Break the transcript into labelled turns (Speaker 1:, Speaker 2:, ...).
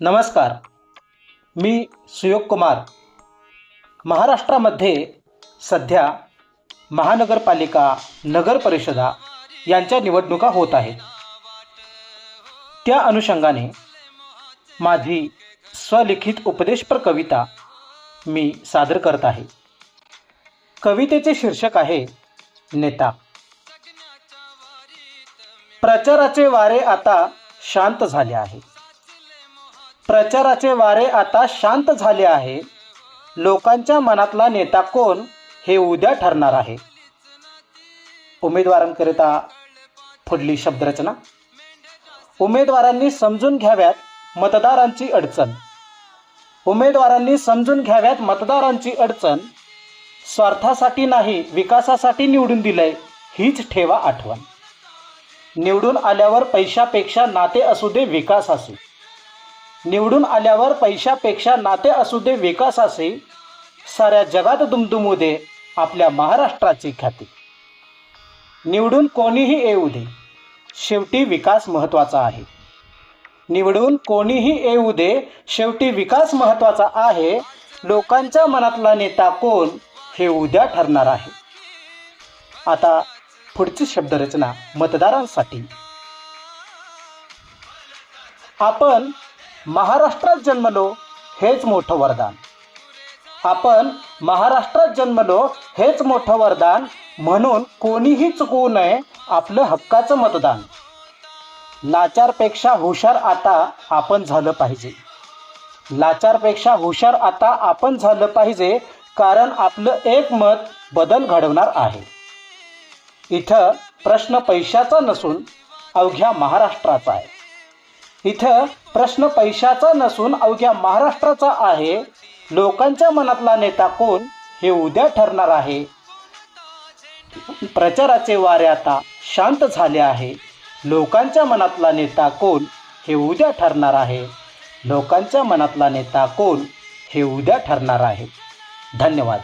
Speaker 1: नमस्कार. मी सुयोग कुमार. महाराष्ट्रामध्ये सध्या महानगरपालिका, नगर परिषदा यांच्या निवडणुका होत आहेत. त्या अनुषंगाने माझी स्वलिखित उपदेशपर कविता मी सादर करत आहे. कवितेचे शीर्षक आहे नेता. प्रचाराचे वारे आता शांत झाले आहे. प्रचाराचे वारे आता शांत झाले आहे. लोकांच्या मनातला नेता कोण हे उद्या ठरणार आहे. उमेदवारांकरिता पुढली शब्दरचना. उमेदवारांनी समजून घ्याव्यात मतदारांची अडचण. उमेदवारांनी समजून घ्याव्यात मतदारांची अडचण. स्वार्थासाठी नाही विकासासाठी निवडून दिलंय हीच ठेवा आठवण. निवडून आल्यावर पैशापेक्षा नाते असू दे विकासाचे. निवडून आल्यावर पैशापेक्षा नाते असू दे विकासाचे. साऱ्या जगात दुमदुमू दे आपल्या महाराष्ट्राची ख्याती. निवडून कोणीही येऊ दे शेवटी विकास महत्त्वाचा आहे. निवडून कोणीही येऊ दे शेवटी विकास महत्त्वाचा आहे. लोकांच्या मनातला नेता कोण हे उद्या ठरणार आहे. आता पुढची शब्दरचना मतदारांसाठी. आपण महाराष्ट्रात जन्मलो हेच मोठं वरदान. आपण महाराष्ट्रात जन्मलो हेच मोठं वरदान. म्हणून कोणीही चुकवू नये आपलं हक्काचं मतदान. लाचारपेक्षा हुशार आता आपण झालं पाहिजे. लाचारपेक्षा हुशार आता आपण झालं पाहिजे. कारण आपलं एक मत बदल घडवणार आहे. इथं प्रश्न पैशाचा नसून अवघ्या महाराष्ट्राचा आहे. इथं प्रश्न पैशाचा नसून अवघ्या महाराष्ट्राचा आहे. लोकांच्या मनातला नेता कोण हे उद्या ठरणार आहे. प्रचाराचे वारे आता शांत झाले आहे. लोकांच्या मनातला नेता कोण हे उद्या ठरणार आहे. लोकांच्या मनातला नेता कोण हे उद्या ठरणार आहे. धन्यवाद.